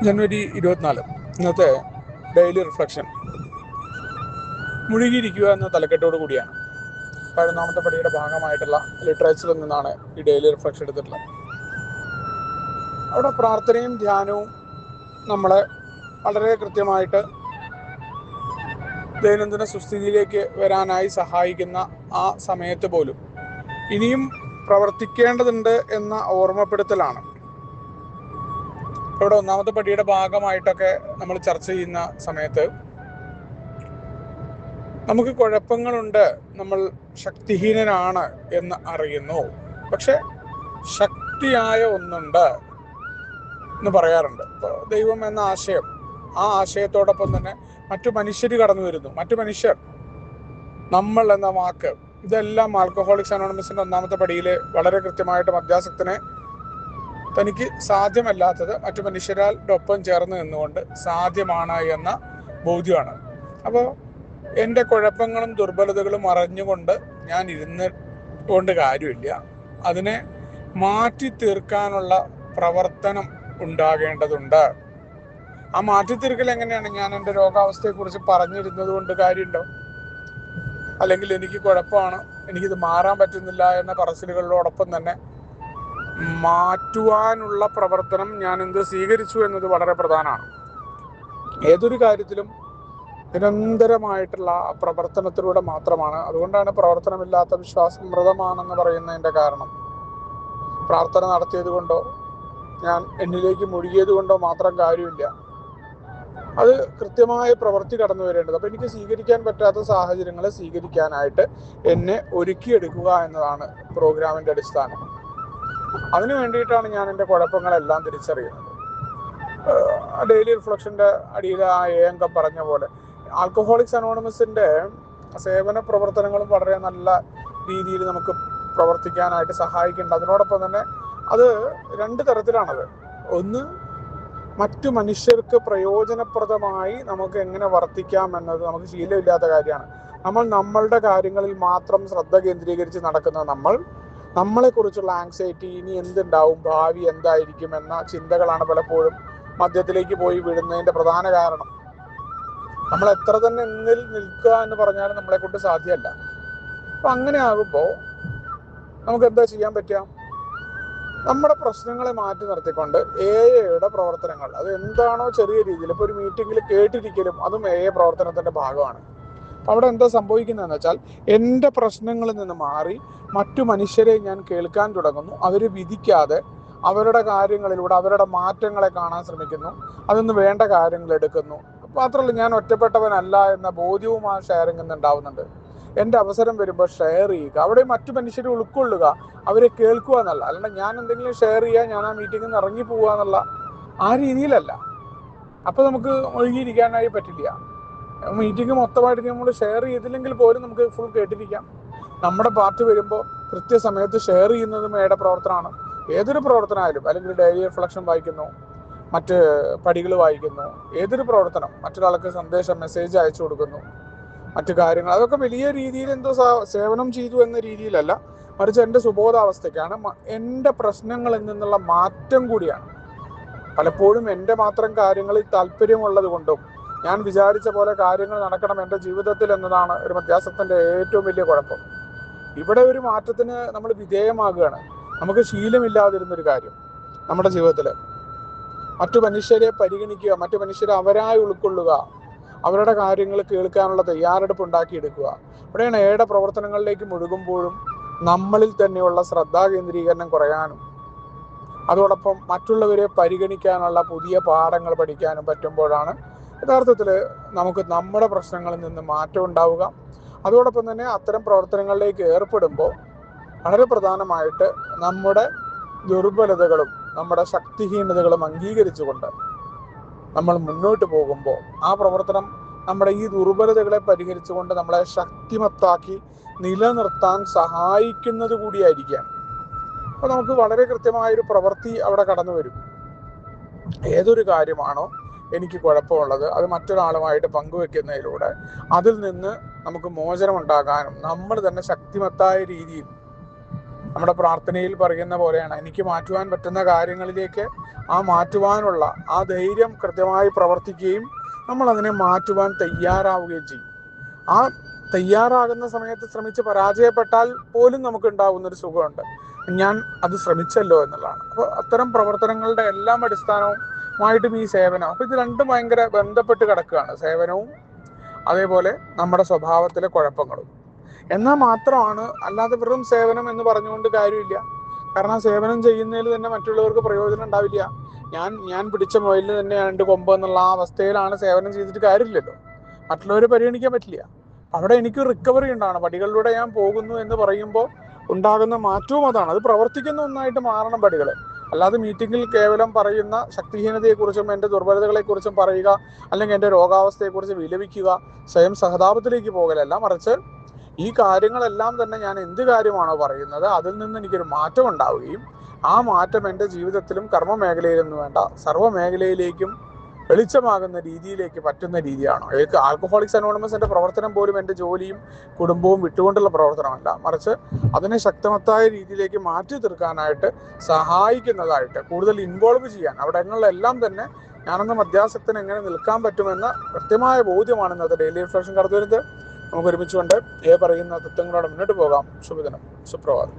ജനുവരി 24 ഇന്നത്തെ daily reflection. മുഴുകിയിരിക്കുക എന്ന തലക്കെട്ടോടു കൂടിയാണ് 11ാമത്തെ പടിയുടെ ഭാഗമായിട്ടുള്ള ലിറ്ററേച്ചറിൽ നിന്നാണ് ഈ ഡെയിലി റിഫ്ലക്ഷൻ എടുത്തിട്ടുള്ളത്. അവിടെ പ്രാർത്ഥനയും ധ്യാനവും നമ്മളെ വളരെ കൃത്യമായിട്ട് ദൈനംദിന സുസ്ഥിതിയിലേക്ക് വരാനായി സഹായിക്കുന്ന ആ സമയത്ത് പോലും ഇനിയും പ്രവർത്തിക്കേണ്ടതുണ്ട് എന്ന ഓർമ്മപ്പെടുത്തലാണ്. ഇവിടെ 1ാമത്തെ പടിയുടെ ഭാഗമായിട്ടൊക്കെ നമ്മൾ ചർച്ച ചെയ്യുന്ന സമയത്ത് നമുക്ക് കുഴപ്പങ്ങളുണ്ട്, നമ്മൾ ശക്തിഹീനനാണ് എന്ന് അറിയുന്നു. പക്ഷെ ശക്തിയായ ഒന്നുണ്ട് എന്ന് പറയാറുണ്ട്. ഇപ്പോൾ ദൈവം എന്ന ആശയം, ആ ആശയത്തോടൊപ്പം തന്നെ മറ്റു മനുഷ്യർ കടന്നു വരുന്നു. മറ്റു മനുഷ്യർ, നമ്മൾ എന്ന വാക്ക്, ഇതെല്ലാം ആൽക്കഹോളിക്സ് അനോണിമസിന്റെ 1ാമത്തെ പടിയിൽ വളരെ കൃത്യമായിട്ട് മദ്യാസക്തനെ തനിക്ക് സാധ്യമല്ലാത്തത് മറ്റു മനുഷ്യരോടൊപ്പം ചേർന്ന് നിന്നുകൊണ്ട് സാധ്യമാണ് എന്ന ബോധ്യമാണ്. അപ്പോൾ എൻ്റെ കുഴപ്പങ്ങളും ദുർബലതകളും അറിഞ്ഞുകൊണ്ട് ഞാൻ ഇരുന്നുകൊണ്ട് കാര്യമില്ല. അതിനെ മാറ്റി തീർക്കാനുള്ള പ്രവർത്തനം ഉണ്ടാകേണ്ടതുണ്ട്. ആ മാറ്റി തീർക്കൽ എങ്ങനെയാണ്? ഞാൻ എൻ്റെ രോഗാവസ്ഥയെക്കുറിച്ച് പറഞ്ഞിരുന്നത് കൊണ്ട് കാര്യമുണ്ടോ? അല്ലെങ്കിൽ എനിക്ക് കുഴപ്പമാണ്, എനിക്കിത് മാറാൻ പറ്റുന്നില്ല എന്ന പറച്ചിലുകളോടൊപ്പം തന്നെ മാറ്റുവാനുള്ള പ്രവർത്തനം ഞാൻ എന്ത് സ്വീകരിച്ചു എന്നത് വളരെ പ്രധാനമാണ്. ഏതൊരു കാര്യത്തിലും നിരന്തരമായിട്ടുള്ള പ്രവർത്തനത്തിലൂടെ മാത്രമാണ്. അതുകൊണ്ടാണ് പ്രവർത്തനമില്ലാത്ത വിശ്വാസം മൃതമാണെന്ന് പറയുന്നതിൻ്റെ കാരണം. പ്രാർത്ഥന നടത്തിയത് കൊണ്ടോ ഞാൻ എന്നിലേക്ക് മുഴുകിയത് കൊണ്ടോ മാത്രം കാര്യമില്ല. അത് കൃത്യമായ പ്രവൃത്തി കടന്നു വരേണ്ടത്. അപ്പം എനിക്ക് സ്വീകരിക്കാൻ പറ്റാത്ത സാഹചര്യങ്ങളെ സ്വീകരിക്കാനായിട്ട് എന്നെ ഒരുക്കിയെടുക്കുക എന്നതാണ് പ്രോഗ്രാമിൻ്റെ അടിസ്ഥാനം. അതിനു വേണ്ടിയിട്ടാണ് ഞാൻ എൻ്റെ കുഴപ്പങ്ങളെല്ലാം തിരിച്ചറിയുന്നത്. ഡെയിലി റിഫ്ലക്ഷൻ്റെ അടിയിൽ ആ അംഗം പറഞ്ഞ പോലെ ആൽക്കഹോളിക്സ് അനോണിമസിൻ്റെ സേവന പ്രവർത്തനങ്ങളും വളരെ നല്ല രീതിയിൽ നമുക്ക് പ്രവർത്തിക്കാനായിട്ട് സഹായിക്കുന്നുണ്ട്. അതിനോടൊപ്പം തന്നെ അത് 2 തരത്തിലാണത്. ഒന്ന്, മറ്റു മനുഷ്യർക്ക് പ്രയോജനപ്രദമായി നമുക്ക് എങ്ങനെ വർത്തിക്കാം എന്നത് നമുക്ക് ശീലമില്ലാത്ത കാര്യമാണ്. നമ്മൾ നമ്മളുടെ കാര്യങ്ങളിൽ മാത്രം ശ്രദ്ധ കേന്ദ്രീകരിച്ച് നടക്കുന്ന നമ്മളെക്കുറിച്ചുള്ള ആങ്സൈറ്റി, ഇനി എന്തുണ്ടാവും, ഭാവി എന്തായിരിക്കും എന്ന ചിന്തകളാണ് പലപ്പോഴും മദ്യത്തിലേക്ക് പോയി വീഴുന്നതിൻ്റെ പ്രധാന കാരണം. നമ്മൾ എത്ര തന്നെ എന്നിൽ നിൽക്കുക എന്ന് പറഞ്ഞാലും നമ്മളെ കൊണ്ട് സാധ്യമല്ല. അപ്പം അങ്ങനെ ആകുമ്പോൾ നമുക്ക് എന്താ ചെയ്യാൻ പറ്റുക? നമ്മുടെ പ്രശ്നങ്ങളെ മാറ്റി നിർത്തിക്കൊണ്ട് എയുടെ പ്രവർത്തനങ്ങൾ, അത് എന്താണോ ചെറിയ രീതിയിൽ, ഇപ്പോൾ ഒരു മീറ്റിങ്ങിൽ കേട്ടിരിക്കലും അതും പ്രവർത്തനത്തിൻ്റെ ഭാഗമാണ്. അവിടെ എന്താ സംഭവിക്കുന്നതെന്ന് വെച്ചാൽ എൻ്റെ പ്രശ്നങ്ങളിൽ നിന്ന് മാറി മറ്റു മനുഷ്യരെ ഞാൻ കേൾക്കാൻ തുടങ്ങുന്നു. അവർ വിധിക്കാതെ അവരുടെ കാര്യങ്ങളിലൂടെ അവരുടെ മാറ്റങ്ങളെ കാണാൻ ശ്രമിക്കുന്നു. അതിന്ന് വേണ്ട കാര്യങ്ങൾ എടുക്കുന്നു. മാത്രമല്ല, ഞാൻ ഒറ്റപ്പെട്ടവനല്ല എന്ന ബോധ്യവും ആ ഷെയറിംഗ് നിന്ന് ഉണ്ടാവുന്നുണ്ട്. എൻ്റെ അവസരം വരുമ്പോൾ ഷെയർ ചെയ്യുക, അവിടെ മറ്റു മനുഷ്യരെ ഉൾക്കൊള്ളുക, അവരെ കേൾക്കുക എന്നല്ല. അല്ലാണ്ട് ഞാൻ എന്തെങ്കിലും ഷെയർ ചെയ്യുക, ഞാൻ ആ മീറ്റിങ്ങിൽ നിന്ന് ഇറങ്ങി പോവുക എന്നുള്ള ആ രീതിയിലല്ല. അപ്പോൾ നമുക്ക് ഒഴുകിയിരിക്കാനായി പറ്റില്ല. മീറ്റിംഗ് മൊത്തമായിട്ട് നമ്മൾ ഷെയർ ചെയ്തില്ലെങ്കിൽ പോലും നമുക്ക് ഫുൾ കേട്ടിരിക്കാം. നമ്മുടെ പാർട്ടി വരുമ്പോൾ കൃത്യസമയത്ത് ഷെയർ ചെയ്യുന്നതും പ്രവർത്തനമാണ്. ഏതൊരു പ്രവർത്തനമായാലും, അല്ലെങ്കിൽ ഡെയിലി റിഫ്ലക്ഷൻ വായിക്കുന്നു, മറ്റ് പടികൾ വായിക്കുന്നു, ഏതൊരു പ്രവർത്തനം, മറ്റൊരാൾക്ക് സന്ദേശം, മെസ്സേജ് അയച്ചു കൊടുക്കുന്നു, മറ്റു കാര്യങ്ങൾ, അതൊക്കെ വലിയ രീതിയിൽ എന്തോ സേവനം ചെയ്തു എന്ന രീതിയിലല്ല, മറിച്ച് എൻ്റെ സുബോധാവസ്ഥയ്ക്കാണ്, എൻ്റെ പ്രശ്നങ്ങളിൽ നിന്നുള്ള മാറ്റം കൂടിയാണ്. പലപ്പോഴും എൻ്റെ മാത്രം കാര്യങ്ങളിൽ താല്പര്യമുള്ളത് കൊണ്ടും ഞാൻ വിചാരിച്ച പോലെ കാര്യങ്ങൾ നടക്കണം എൻ്റെ ജീവിതത്തിൽ എന്നതാണ് ഒരു മദ്യാസക്തൻ്റെ ഏറ്റവും വലിയ കുഴപ്പം. ഇവിടെ ഒരു മാറ്റത്തിന് നമ്മൾ വിധേയമാകുകയാണ്. നമുക്ക് ശീലമില്ലാതിരുന്നൊരു കാര്യം നമ്മുടെ ജീവിതത്തിൽ, മറ്റു മനുഷ്യരെ പരിഗണിക്കുക, മറ്റു മനുഷ്യരെ അവരായി ഉൾക്കൊള്ളുക, അവരുടെ കാര്യങ്ങൾ കേൾക്കാനുള്ള തയ്യാറെടുപ്പ് ഉണ്ടാക്കിയെടുക്കുക. ഇവിടെയാണ് പ്രവർത്തനങ്ങളിലേക്ക് മുഴുകുമ്പോഴും നമ്മളിൽ തന്നെയുള്ള ശ്രദ്ധാ കേന്ദ്രീകരണം കുറയാനും അതോടൊപ്പം മറ്റുള്ളവരെ പരിഗണിക്കാനുള്ള പുതിയ പാഠങ്ങൾ പഠിക്കാനും പറ്റുമ്പോഴാണ് യഥാർത്ഥത്തിൽ നമുക്ക് നമ്മുടെ പ്രശ്നങ്ങളിൽ നിന്ന് മാറ്റം ഉണ്ടാവുക. അതോടൊപ്പം തന്നെ അത്തരം പ്രവർത്തനങ്ങളിലേക്ക് ഏർപ്പെടുമ്പോൾ വളരെ പ്രധാനമായിട്ട് നമ്മുടെ ദുർബലതകളും നമ്മുടെ ശക്തിഹീനതകളും അംഗീകരിച്ചുകൊണ്ട് നമ്മൾ മുന്നോട്ട് പോകുമ്പോൾ ആ പ്രവർത്തനം നമ്മുടെ ഈ ദുർബലതകളെ പരിഹരിച്ചുകൊണ്ട് നമ്മളെ ശക്തിമത്താക്കി നിലനിർത്താൻ സഹായിക്കുന്നത് കൂടിയായിരിക്കുകയാണ്. അപ്പോൾ നമുക്ക് വളരെ കൃത്യമായൊരു പ്രവൃത്തി അവിടെ കടന്നു വരും. ഏതൊരു കാര്യമാണോ എനിക്ക് കുഴപ്പമുള്ളത് അത് മറ്റൊരാളുമായിട്ട് പങ്കുവെക്കുന്നതിലൂടെ അതിൽ നിന്ന് നമുക്ക് മോചനം ഉണ്ടാകാനും നമ്മൾ തന്നെ ശക്തിമത്തായ രീതിയിൽ നമ്മുടെ പ്രാർത്ഥനയിൽ പറയുന്ന പോലെയാണ്, എനിക്ക് മാറ്റുവാൻ പറ്റുന്ന കാര്യങ്ങളിലേക്ക് ആ മാറ്റുവാനുള്ള ആ ധൈര്യം കൃത്യമായി പ്രവർത്തിക്കുകയും നമ്മൾ അതിനെ മാറ്റുവാൻ തയ്യാറാവുകയും ചെയ്യും. ആ തയ്യാറാകുന്ന സമയത്ത് ശ്രമിച്ച് പരാജയപ്പെട്ടാൽ പോലും നമുക്ക് ഉണ്ടാകുന്നൊരു സുഖമുണ്ട്, ഞാൻ അത് ശ്രമിച്ചല്ലോ എന്നുള്ളതാണ്. അപ്പോൾ അത്തരം പ്രവർത്തനങ്ങളുടെ എല്ലാം അടിസ്ഥാനവുമായിട്ടും ഈ സേവനം, അപ്പോൾ ഇത് രണ്ടും ഭയങ്കര ബന്ധപ്പെട്ട് കിടക്കുകയാണ്, സേവനവും അതേപോലെ നമ്മുടെ സ്വഭാവത്തിലെ കുഴപ്പങ്ങളും. എന്നാൽ മാത്രമാണ്, അല്ലാതെ വെറും സേവനം എന്ന് പറഞ്ഞുകൊണ്ട് കാര്യമില്ല. കാരണം സേവനം ചെയ്യുന്നതിൽ തന്നെ മറ്റുള്ളവർക്ക് പ്രയോജനം ഉണ്ടാവില്ല. ഞാൻ പിടിച്ച മുയലിന് തന്നെ 2 കൊമ്പ് എന്നുള്ള ആ അവസ്ഥയിലാണ് സേവനം ചെയ്തിട്ട് കാര്യമില്ലല്ലോ, മറ്റുള്ളവരെ പരിഗണിക്കാൻ പറ്റില്ല. അവിടെ എനിക്ക് റിക്കവറി ഉണ്ടാകണം. പടികളിലൂടെ ഞാൻ പോകുന്നു എന്ന് പറയുമ്പോൾ ഉണ്ടാകുന്ന മാറ്റവും അതാണ്. അത് പ്രവർത്തിക്കുന്ന ഒന്നായിട്ട് മാറണം പടികൾ. അല്ലാതെ മീറ്റിങ്ങിൽ കേവലം പറയുന്ന ശക്തിഹീനതയെക്കുറിച്ചും എൻ്റെ ദുർബലതകളെക്കുറിച്ചും പറയുക, അല്ലെങ്കിൽ എൻ്റെ രോഗാവസ്ഥയെക്കുറിച്ച് വിലപിക്കുക, സ്വയം സഹതാപത്തിലേക്ക് പോകലല്ല, മറിച്ച് ഈ കാര്യങ്ങളെല്ലാം തന്നെ ഞാൻ എന്ത് കാര്യമാണോ പറയുന്നത് അതിൽ നിന്ന് എനിക്കൊരു മാറ്റം ഉണ്ടാവുകയും ആ മാറ്റം എൻ്റെ ജീവിതത്തിലും കർമ്മ മേഖലയിലെന്ന് വേണ്ട സർവ്വ മേഖലയിലേക്കും വെളിച്ചമാകുന്ന രീതിയിലേക്ക് പറ്റുന്ന രീതിയാണോ. ആൽക്കഹോളിക്സ് അനോണിമസിന്റെ പ്രവർത്തനം പോലും എൻ്റെ ജോലിയും കുടുംബവും വിട്ടുകൊണ്ടുള്ള പ്രവർത്തനമല്ല, മറിച്ച് അതിനെ ശക്തമത്തായ രീതിയിലേക്ക് മാറ്റി തീർക്കാനായിട്ട് സഹായിക്കുന്നതായിട്ട്, കൂടുതൽ ഇൻവോൾവ് ചെയ്യാൻ, അവിടങ്ങളിലെല്ലാം തന്നെ ഞാനെന്ന മധ്യാസക്തന് എങ്ങനെ നിൽക്കാൻ പറ്റുമെന്ന കൃത്യമായ ബോധ്യമാണ് ഇന്നത്തെ ഡെയിലി റിഫ്ലക്ഷൻ കടന്നു വരുന്നത്. നമുക്ക് ഒരുമിച്ചുകൊണ്ട് പറയുന്ന തത്വങ്ങളോടെ മുന്നോട്ട് പോകാം. ശുഭദിനം, സുപ്രഭാതം.